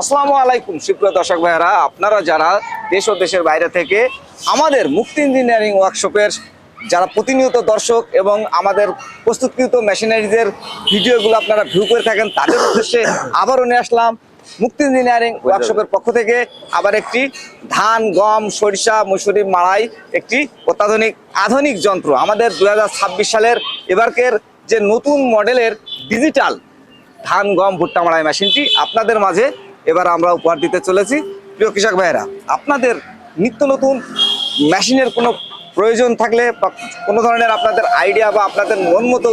আসসালামু আলাইকুম সুপ্রিয় দর্শক ভাইরা, আপনারা যারা দেশ ও দেশের বাইরে থেকে আমাদের মুক্তি ইঞ্জিনিয়ারিং ওয়ার্কশপের যারা প্রতিনিয়ত দর্শক এবং আমাদের প্রস্তুতকৃত মেশিনারিজের ভিডিওগুলো আপনারা ভিউ করে থাকেন, তাদের উদ্দেশ্যে আবারও নিয়ে আসলাম মুক্তি ইঞ্জিনিয়ারিং ওয়ার্কশপের পক্ষ থেকে আবার একটি ধান, গম, সরিষা, মসুরি মাড়াই একটি অত্যাধুনিক আধুনিক যন্ত্র। আমাদের 2026 সালের এবারকের যে নতুন মডেলের ডিজিটাল ধান, গম, ভুট্টা মাড়াই মেশিনটি আপনাদের মাঝে এবার আমরা উপহার দিতে চলেছি। প্রিয় কৃষক ভাইয়েরা, আপনাদের নিত্য নতুন মেশিনের কোনো প্রয়োজন থাকলে বা কোনো ধরনের আপনাদের আইডিয়া বা আপনাদের মন মতো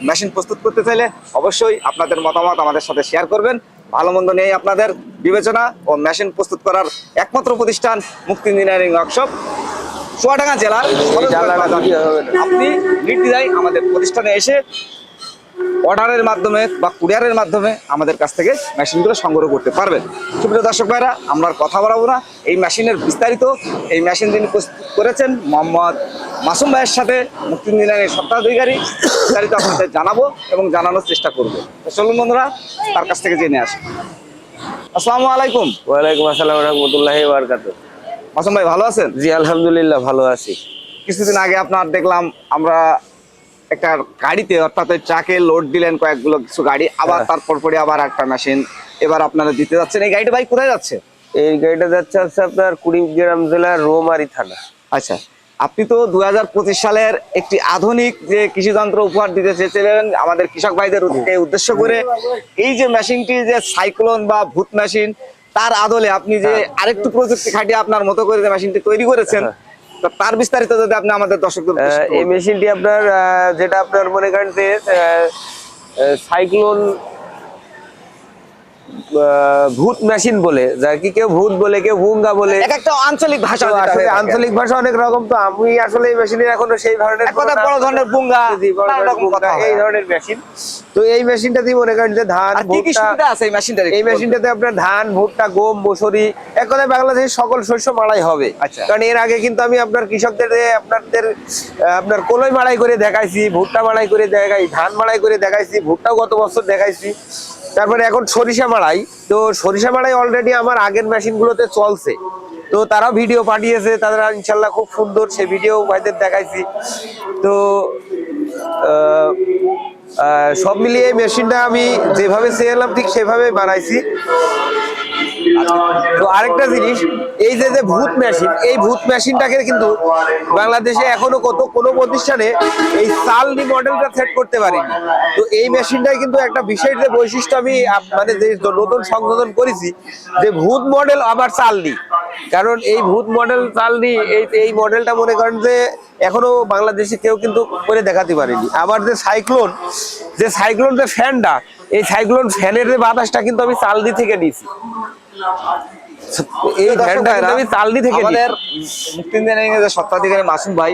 মেশিন প্রস্তুত করতে চাইলে অবশ্যই আপনাদের মতামত আমাদের সাথে শেয়ার করবেন। ভালো মন্দ নিয়ে আপনাদের বিবেচনা ও মেশিন প্রস্তুত করার একমাত্র প্রতিষ্ঠান মুক্তি ইঞ্জিনিয়ারিং ওয়ার্কশপ, চুয়াডাঙ্গা জেলার। আপনি নির্দ্বিধায় আমাদের প্রতিষ্ঠানে এসে অর্ডারের মাধ্যমে বা কুরিয়ারের মাধ্যমে আমাদের কাছ থেকে মেশিনগুলো সংগ্রহ করতে পারবেন। সুপ্রিয় দর্শক ভাইরা, আমরা আর কথা বাড়াবো না, এই মেশিনের বিস্তারিত, এই মেশিন যিনি প্রস্তুত করেছেন মোহাম্মদ মাসুম ভাইয়ের সাথে মুক্তি ইঞ্জিনিয়ারিং স্বত্বাধিকারী, বিস্তারিত আপনাদের জানাবো এবং জানানোর চেষ্টা করবো। তো চলুন বন্ধুরা, তার কাছ থেকে জেনে আসি। আসসালামু আলাইকুম। ওয়ালাইকুম আসসালাম রাহমাতুল্লাহি ওয়া বারাকাতুহু। মাসুম ভাই ভালো আছেন? জি আলহামদুলিল্লাহ ভালো আছি। কিছুদিন আগে আপনার দেখলাম আমরা একটা গাড়িতে, অর্থাৎ ট্রাকে লোড দিলেন কয়েকগুলো কিছু গাড়ি, আবার তারপর পরে আবার একটা মেশিন এবার আপনারা দিতে যাচ্ছেন। এই গাড়িটা ভাই কোথায় যাচ্ছে? এই গাড়িটা যাচ্ছে আপনার কুড়িগ্রাম জেলার রৌমারী থানা। আচ্ছা, আপনি তো 2025 সালের একটি আধুনিক যে কৃষি যন্ত্র উপহার দিতে চেয়েছিলেন আমাদের কৃষক ভাইদের উদ্দেশ্য করে। এই যে মেশিনটি যে সাইক্লোন বা ভূত মেশিন, তার আদলে আপনি যে আরেকটু প্রযুক্তি খাটিয়ে আপনার মতো করে যে মেশিনটি তৈরি করেছেন, তার বিস্তারিত যদি আপনি আমাদের দর্শকদের এই মেশিনটি আপনার যেটা আপনার মনে করেন যে সাইক্লোন ভূত মেশিন বলে, যা কি কেউ ভূত বলে, কেউ ভুঙ্গা বলে, একটা আঞ্চলিক ভাষা, আসলে আঞ্চলিক ভাষা অনেক রকম। তো আমি আসলে এই মেশিনের এখনো সেই ধরনের বড় ধরনের ভুঙ্গা এই ধরনের মেশিন। তো এই মেশিনটা দিয়ে মনে করেন যে ধান, ভুট্টা আছে। এই মেশিনটাতে আপনার ধান, ভুট্টা, গম, মসুরি, এক কথায় বাংলাদেশের সকল শস্য মাড়াই হবে। কারণ এর আগে কিন্তু আমি আপনার কৃষকদের আপনার কলই মাড়াই করে দেখাইছি, ভুট্টা মাড়াই করে দেখাই, ধান মাড়াই করে দেখাইছি, ভুট্টাও গত বছর দেখাইছি। তারপরে এখন সরিষা মাড়াই। তো সরিষা মাড়াই অলরেডি আমার আগের মেশিন গুলোতে চলছে, তো তারাও ভিডিও পাঠিয়েছে, তারা ইনশাল্লাহ খুব সুন্দর সে ভিডিও ভাইদের দেখাইছি। তো সব মিলিয়ে এই মেশিনটা আমি যেভাবে চেয়েছিলাম ঠিক সেভাবে বানাইছি। তো আরেকটা জিনিস, এই যে ভূত মেশিন, এই ভূত মেশিনটাকে কিন্তু বাংলাদেশে এখনো কোনো প্রতিষ্ঠানে এই চালনি মডেলটা সেট করতে পারিনি। তো এই মেশিনটাই কিন্তু একটা বিশেষ যে বৈশিষ্ট্য আমি মানে যে নতুন সংশোধন করেছি, যে ভূত মডেল আবার চালনি। কারণ এই ভূত মডেল চালনি এই মডেলটা মনে করেন যে এখনো বাংলাদেশে কেউ কিন্তু করে দেখাতে পারেনি। আবার যে সাইক্লোন যে ফ্যানটা, এই সাইক্লোন ফ্যানের যে বাতাসটা কিন্তু আমি চালনি থেকে নিয়েছি। এই ফ্যানটা আমি চালনি থেকে আমাদের মুক্তি ইঞ্জিনিয়ারিং এর স্বত্বাধিকারী মাসুম ভাই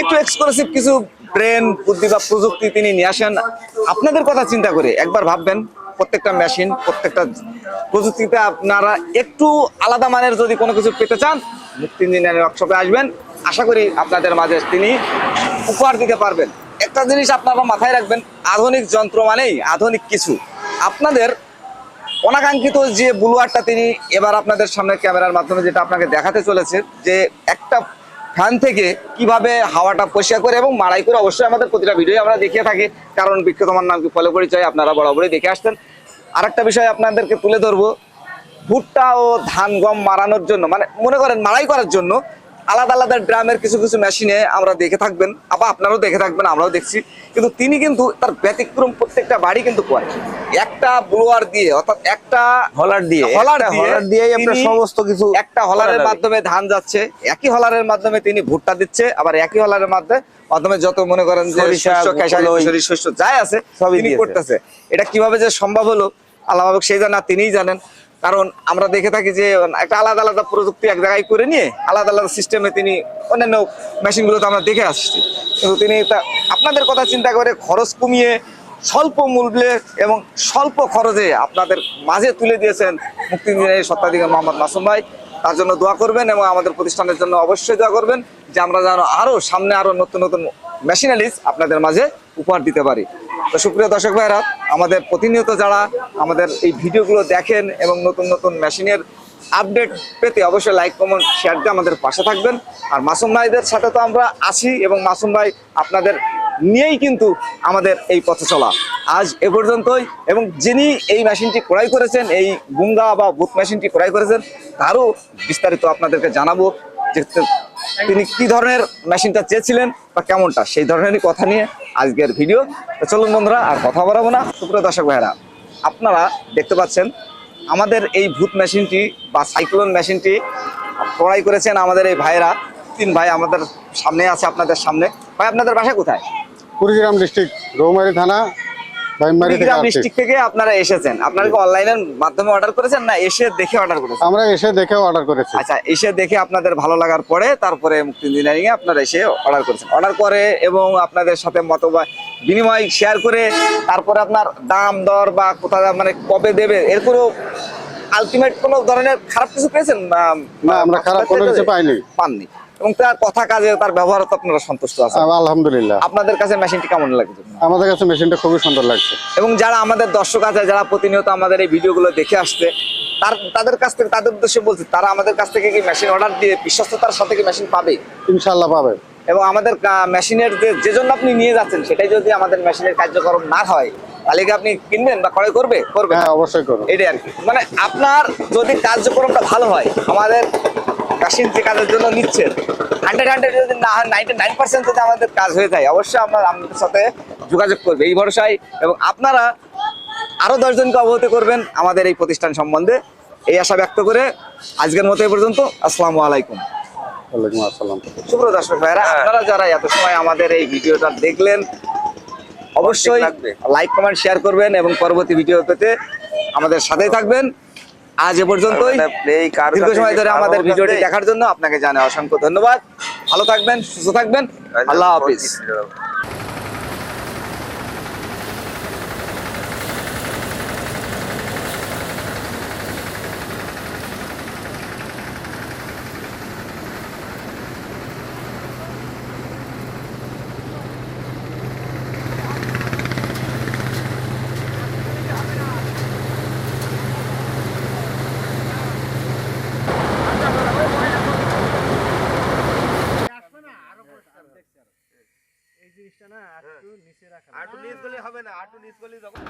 একটু এক্সক্লুসিভ কিছু ব্রেন, বুদ্ধি বা প্রযুক্তি তিনি নিয়ে আসেন। আপনাদের কথা চিন্তা করে একবার ভাববেন, প্রত্যেকটা মেশিন, প্রত্যেকটা প্রযুক্তিতে আপনারা একটু আলাদা মানের যদি কোনো কিছু পেতে চান, মুক্তি ইঞ্জিনিয়ারিং ওয়ার্কশপে আসবেন। আশা করি আপনাদের মাঝে তিনি উপহার দিতে পারবেন। একটা জিনিস আপনারা মাথায় রাখবেন, আধুনিক যন্ত্র মানেই আধুনিক কিছু। আপনাদের অনাকাঙ্ক্ষিত যে বুলুয়ারটা তিনি এবার আপনাদের সামনে ক্যামেরার মাধ্যমে যেটা আপনাকে দেখাতে চলেছে, যে একটা ফ্যান থেকে কিভাবে হাওয়াটা পরিষ্কার করে এবং মাড়াই করে, অবশ্যই আমাদের প্রতিটা ভিডিও আমরা দেখিয়ে থাকি, কারণ বৃক্ষ তোমার নাম কি ফলো পরিচয় আপনারা বরাবরই দেখে আসতেন। আরেকটা বিষয় আপনাদেরকে তুলে ধরবো, ভুট্টা ও ধান, গম মারানোর জন্য, মানে মনে করেন মাড়াই করার জন্য আলাদা আলাদা ড্রামের কিছু কিছু মেশিনে আমরা দেখে থাকবেন, আবার আপনারাও দেখে থাকবেন, আমরাও দেখছি। কিন্তু তিনি কিন্তু তার ব্যতিক্রম প্রত্যেকটা বাড়ি কিন্তু করে একটা ব্লোয়ার দিয়ে, অর্থাৎ একটা হলার দিয়ে আপনার সমস্ত কিছু, একটা হলারের মাধ্যমে ধান যাচ্ছে, একই হলারের মাধ্যমে তিনি ভুট্টা দিচ্ছে, আবার একই হলারের মাধ্যমে যত মনে করেন যে শস্য যাই আছে তিনি করতেছে। এটা কিভাবে যে সম্ভব হলো আল্লাহ সেই জানা, তিনিই জানেন। কারণ আমরা দেখে থাকি যে একটা আলাদা আলাদা প্রযুক্তি এক জায়গায় করে নিয়ে আলাদা আলাদা সিস্টেমে তিনি অন্যান্য মেশিনগুলোতে আমরা দেখে আসছি। কিন্তু তিনি আপনাদের কথা চিন্তা করে খরচ কমিয়ে স্বল্প মূল্যে এবং স্বল্প খরচে আপনাদের মাঝে তুলে দিয়েছেন মুক্তি ইঞ্জিনিয়ারিং স্বত্বাধিকারী মোহাম্মদ মাসুম ভাই। তার জন্য দোয়া করবেন এবং আমাদের প্রতিষ্ঠানের জন্য অবশ্যই দোয়া করবেন, যে আমরা যেন সামনে আরো নতুন নতুন মেশিনারিজ আপনাদের মাঝে উপহার দিতে পারি। তো সুপ্রিয় দর্শক ভাইরা, আমাদের প্রতিনিয়ত যারা আমাদের এই ভিডিওগুলো দেখেন এবং নতুন নতুন মেশিনের আপডেট পেতে অবশ্যই লাইক কমেন্ট শেয়ার দিয়ে আমাদের পাশে থাকবেন। আর মাসুম ভাইদের সাথে তো আমরা আছি এবং মাসুম ভাই আপনাদের নিয়েই কিন্তু আমাদের এই পথে চলা। আজ এ পর্যন্তই, এবং যিনি এই মেশিনটি ক্রয় করেছেন, এই বুঙ্গা বা বুথ মেশিনটি ক্রয় করেছেন, তারও বিস্তারিত আপনাদেরকে জানাবো যে তিনি কি ধরনের মেশিনটা চেয়েছিলেন বা কেমনটা, সেই ধরনেরই কথা নিয়ে আজকের ভিডিও। তো চলুন বন্ধুরা, আর কথা বাড়াবো না। সুপ্রিয় দর্শক ভাইরা, আপনারা দেখতে পাচ্ছেন আমাদের এই ভূত মেশিনটি বা সাইক্লোন মেশিনটি ক্রয় করেছেন আমাদের এই ভাইরা, 3 ভাই আমাদের সামনে আছে, আপনাদের সামনে। ভাই আপনাদের বাসা কোথায়? কুড়িগ্রাম ডিস্ট্রিক্ট, রৌমারী থানা, বাইমারী থেকে কুড়িগ্রাম আসছি। ডিস্ট্রিক্ট থেকে আপনারা এসেছেন। আপনারা কি অনলাইনের মাধ্যমে অর্ডার করেছেন না এসে দেখে অর্ডার করেছেন? আমরা এসে দেখে অর্ডার করেছি। আচ্ছা, এসে দেখে আপনাদের ভালো লাগার পরে তারপরে মুক্তি ইঞ্জিনিয়ারিং এ আপনারা এসে অর্ডার করেছেন। অর্ডার করে এবং আপনাদের সাথে মতবাদ বিনিময় শেয়ার করে তারপরে আপনার দাম দর বা কোথায় মানে কবে দেবে এর কোনো আলটিমেট কোনো ধরনের খারাপ কিছু পেয়েছেন? না, আমরা খারাপ কোনো কিছু পাননি। এবং তার কথা কাজে তার ব্যবহার তো আপনারা সন্তুষ্ট আছেন? আলহামদুলিল্লাহ। আপনাদের কাছে মেশিনটি কেমন লাগছে? আমাদের কাছে মেশিনটা খুবই সুন্দর লাগছে। এবং যারা আমাদের দর্শক আছে, যারা প্রতিনিয়ত আমাদের এই ভিডিওগুলো দেখে আসছে, তাদের কাছ থেকে, তাদের উদ্দেশ্যে বলছি, তারা আমাদের কাছ থেকে কি মেশিন অর্ডার দিয়ে বিশ্বস্ততার সাথে কি মেশিন পাবে? ইনশাআল্লাহ পাবে। এবং আমাদের মেশিনের যে জন্য আপনি নিয়ে যাচ্ছেন সেটাই যদি আমাদের মেশিনের কার্যক্রম না হয়, তাহলে কি আপনি কিনবেন বা ক্রয় করবে? হ্যাঁ, অবশ্যই করবে। এটাই আর কি। মানে আপনার যদি কার্যক্রমটা ভালো হয়, আমাদের মেশিন যে কাজের জন্য নিচ্ছেন 100 যদি না হয় 99% যদি আমাদের কাজ হয়ে যায়, অবশ্যই আমরা আপনাদের সাথে যোগাযোগ করবে এই ভরসায়। এবং আপনারা আরো 10 জনকে অবগত করবেন আমাদের এই প্রতিষ্ঠান সম্বন্ধে, এই আশা ব্যক্ত করে আজকের মতো এই পর্যন্ত। আসসালামু আলাইকুম। ওয়ালাইকুম আসসালাম। সুপ্রিয় দর্শক ভাইরা, আপনারা যারা এত সময় আমাদের এই ভিডিওটা দেখলেন, অবশ্যই লাইক কমেন্ট শেয়ার করবেন এবং পরবর্তী ভিডিও পেতে আমাদের সাথেই থাকবেন। আজ এ পর্যন্তই। দীর্ঘ সময় ধরে আমাদের ভিডিওটি দেখার জন্য আপনাকে জানাই অসংখ্য ধন্যবাদ। ভালো থাকবেন, সুস্থ থাকবেন। আল্লাহ হাফিজ। এই জিনিসটা না একটু নিচে রাখা, একটু নিচ গলি হবে না, একটু নিচ গলি যখন